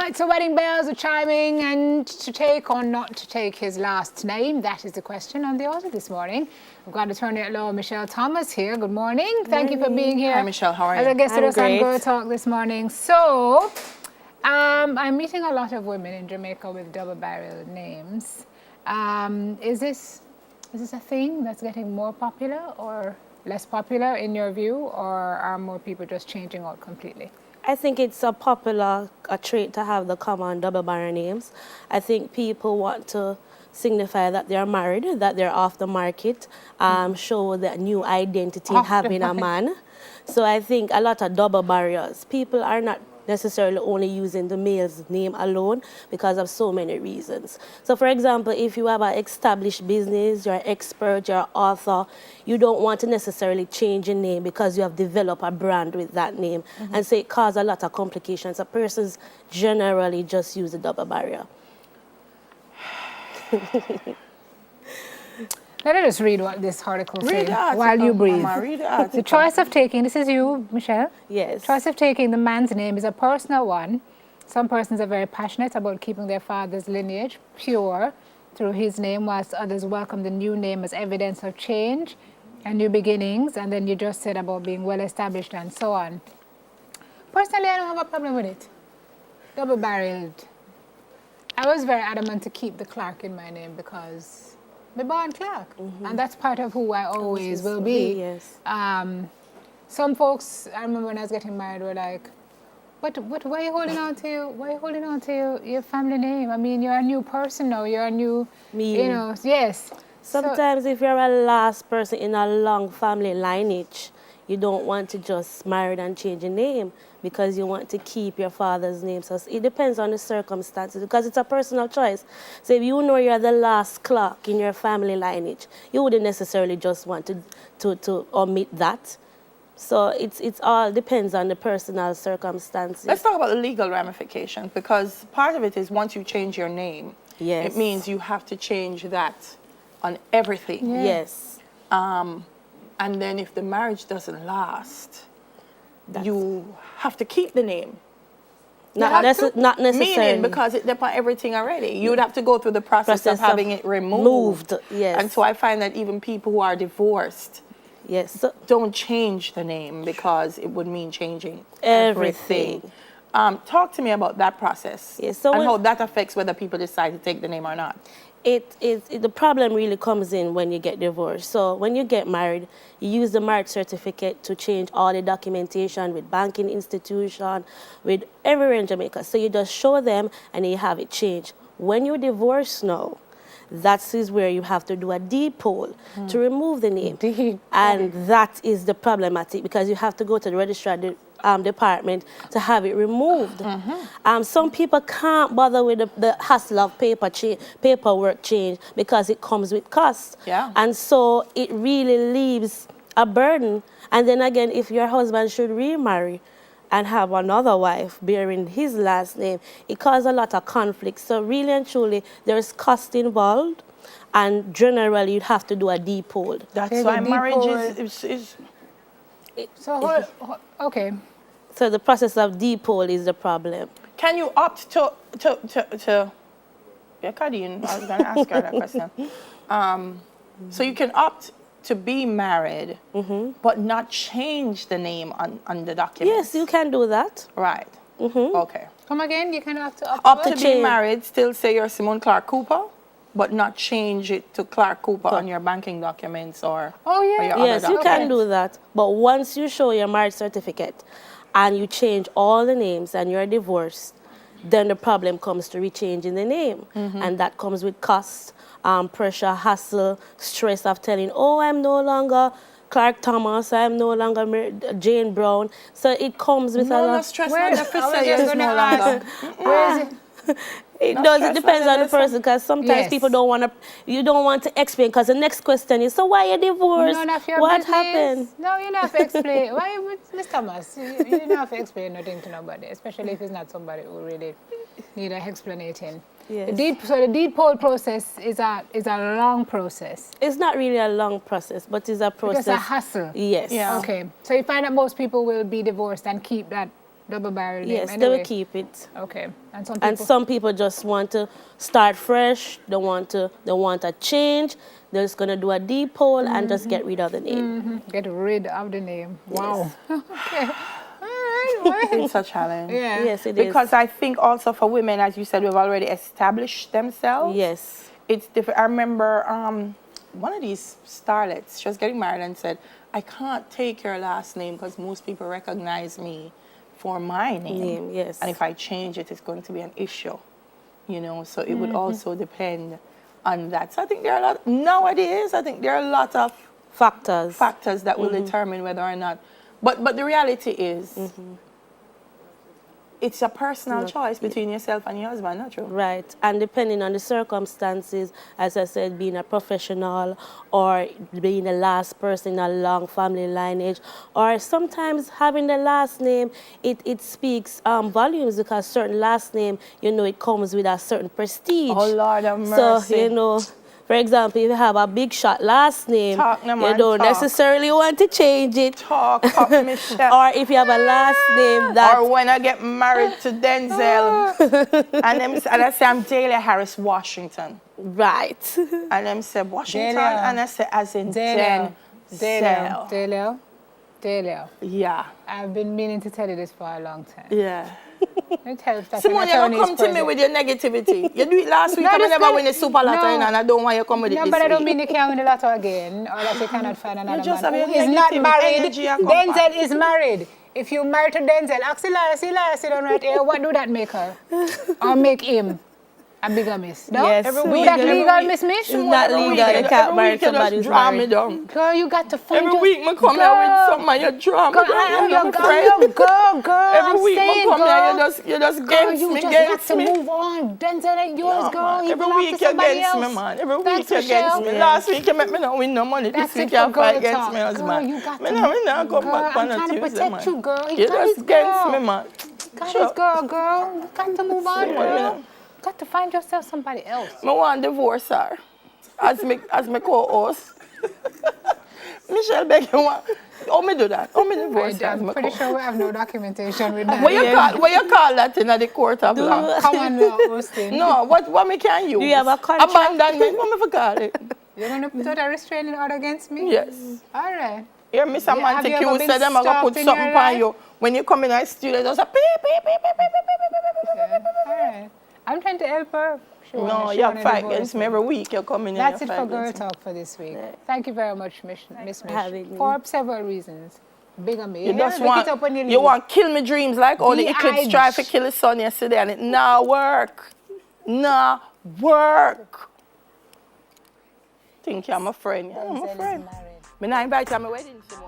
right, so wedding bells are chiming, and to take or not to take his last name, that is the question on the order this morning. We've got attorney at law Michelle Thomas here. Good morning. Thank you for being here. Hi, Michelle. How are you? As a guest I'm of us on great. Girl Talk this morning. So, I'm meeting a lot of women in Jamaica with double barrel names. Is this a thing that's getting more popular or less popular in your view, or are more people just changing out completely? I think it's a popular trait to have the common double barrel names. I think people want to signify that they're married, that they're off the market, show that new identity in having a man. So I think a lot of double barriers. People are not necessarily only using the male's name alone because of so many reasons. So for example, if you have an established business, you're an expert, you're an author, you don't want to necessarily change your name because you have developed a brand with that name. And so it causes a lot of complications. So persons generally just use the double barrier. Let us just read what this article says article, while you breathe. Mama, read the article. The choice of taking, this is you, Michelle. Yes. Choice of taking the man's name is a personal one. Some persons are very passionate about keeping their father's lineage pure through his name, whilst others welcome the new name as evidence of change and new beginnings. And then you just said about being well established and so on. Personally, I don't have a problem with it. Double-barreled. I was very adamant to keep the Clark in my name because I'm born Clark, and that's part of who I always will be. Yes. Some folks, I remember when I was getting married, were like, "But why are you holding on to you? Why are you holding on to your family name? I mean, you're a new person now. You're a new, Me. you know." Yes. Sometimes if you're a last person in a long family lineage, you don't want to just marry and change your name because you want to keep your father's name. So it depends on the circumstances because it's a personal choice. So if you know you're the last Clark in your family lineage, you wouldn't necessarily just want to omit that. So it's all depends on the personal circumstances. Let's talk about the legal ramifications, because part of it is once you change your name, Yes. it means you have to change that on everything. Yeah. Yes. And then if the marriage doesn't last, you have to keep the name. Not necessarily. Meaning because it depends on everything already. You would have to go through the process of having it removed. Yes. And so I find that even people who are divorced Yes. So, don't change the name because it would mean changing Everything. everything. Talk to me about that process Yes, so and when- how that affects whether people decide to take the name or not. the problem really comes in when you get divorced. So when you get married, you use the marriage certificate to change all the documentation with banking institution, with everywhere in Jamaica. So you just show them and you have it changed. When you divorce now, that is where you have to do a deed poll to remove the name. And that is the problematic because you have to go to the registrar department to have it removed. Some people can't bother with the hassle of paperwork change because it comes with cost. Yeah. And so it really leaves a burden. And then again, if your husband should remarry and have another wife bearing his last name, it causes a lot of conflict. So really and truly, there's cost involved, and generally you'd have to do a deed poll. That's Okay, why the marriage deed is So, okay. So the process of deed poll is the problem. Can you opt to yeah, Kadeen, I was going to ask her that question. So you can opt to be married, but not change the name on the document. Yes, you can do that. Right. Okay. Come again, you can have to Opt to upload? be change. married, still say you're Simone Clark Cooper, but not change it to Clark Cooper on your banking documents or Oh, yeah. or your other Yes, you documents. can do that. But once you show your marriage certificate and you change all the names and you're divorced, then the problem comes to rechanging the name. And that comes with cost, pressure, hassle, stress of telling, oh, I'm no longer Clark Thomas, I'm no longer Jane Brown. So it comes with a No, lot. no stress. Where- Not to I was say just it's gonna no ask, longer. where is it? It Not does. It stress, depends but on the listen. person because sometimes Yes. people don't want to. You don't want to explain because the next question is, so why you divorced? None of your What business. happened? No, you don't have to explain. Why, Miss Thomas? You don't have to explain nothing to nobody, especially if it's not somebody who really need a explanating. Yes. The deed poll process is a long process. It's not really a long process, but it's a process. It's a hassle. Yes. Yeah. Okay, so you find that most people will be divorced and keep that double-barrel name Yes, anyway? they will keep it. Okay. And some people... And some people just want to start fresh. They want a change. They're just gonna do a deep poll and just get rid of the name. Get rid of the name. Wow. Yes. Okay. All right. Well, It's a challenge. yeah. Yes, it is. Because I think also for women, as you said, we've already established themselves. Yes. It's different. I remember one of these starlets, she was getting married and said, I can't take your last name because most people recognize me for my name. Yes. And if I change it, it's going to be an issue. You know, so it would also depend on that. So I think there are a lot, nowadays, I think there are a lot of factors that will determine whether or not. But the reality is, it's a personal choice between yourself and your husband, not true? Right. And depending on the circumstances, as I said, being a professional or being the last person in a long family lineage, or sometimes having the last name, it speaks volumes because certain last name, you know, it comes with a certain prestige. Oh, Lord have mercy. So, you know, for example, if you have a big shot last name, you don't necessarily want to change it. Talk up, Michelle. Or if you have a last name that... Or when I get married to Denzel, and I say I'm Delia Harris Washington. Right. And them say Washington, Delia. and I say as in Delia. Denzel. Delia. Yeah. I've been meaning to tell you this for a long time. Yeah. It helps that Simone, you don't come to me with your negativity. You do it last week, and I never win the super lotto, and I don't want you to come with it this week. No, but I don't mean you can't win the lotto again, or that you cannot find another just man have who your is not negative married. energy and come back. Denzel is married. If you marry to Denzel, ask Silas, sit down right here, what do that make her? Or make him a bigamist? No? Yes. Do that legal, Miss Mish? It's not legal. You can't marry somebody who's married. Girl, you got to find Every week, I come here with something, you draw me Girl, down. I'm You're your my friend. girl. Every week, I come girl. here, you just Girl, against you me, just against got me. to move on. Denzel ain't yours, No, girl. man. He Every belongs week to you somebody against else. me, man. Every That's week you against Michelle. me. Last week you make me not win no money. That's This week it for you girl fight against talk. me, husband. Girl, you got to Me now come girl, back on I'm a trying to Tuesday, protect man. you, girl. You just against me, man. God is girl. You got to move on, Simone, girl. You got to find yourself somebody else. I want to divorce her as my co-host. Michelle Beck, how me do that? How me divorce her as I'm my pretty co-host? sure we have no documentation with that. What you call that in the court of law? Common law hosting. No, what me can use? Do you have a contract? Abandonment, what me for call it? You're going to put a restraining order against me? Yes. All right. Here, Mr. Have you Montague ever been said them, I'm going to put stalked in something your on life? you. When you come in our studio, just a beep, beep, beep, beep, beep, beep, beep, beep, beep, beep. All right. I'm trying to help her. No, you fight against me every week. You're coming in. That's you it fight for Girl against me. Talk for this week. Thank you very much, Miss Mish. having me. For several reasons. Bigamy. You just look it up when you leave. you want kill me dreams like all the eclipse B.I.G. tried to kill his son yesterday and it nah work. Nah work. Think I'm a friend. Yeah, I'm a Denzel is friend. married. Me not invite you to my wedding, Simone.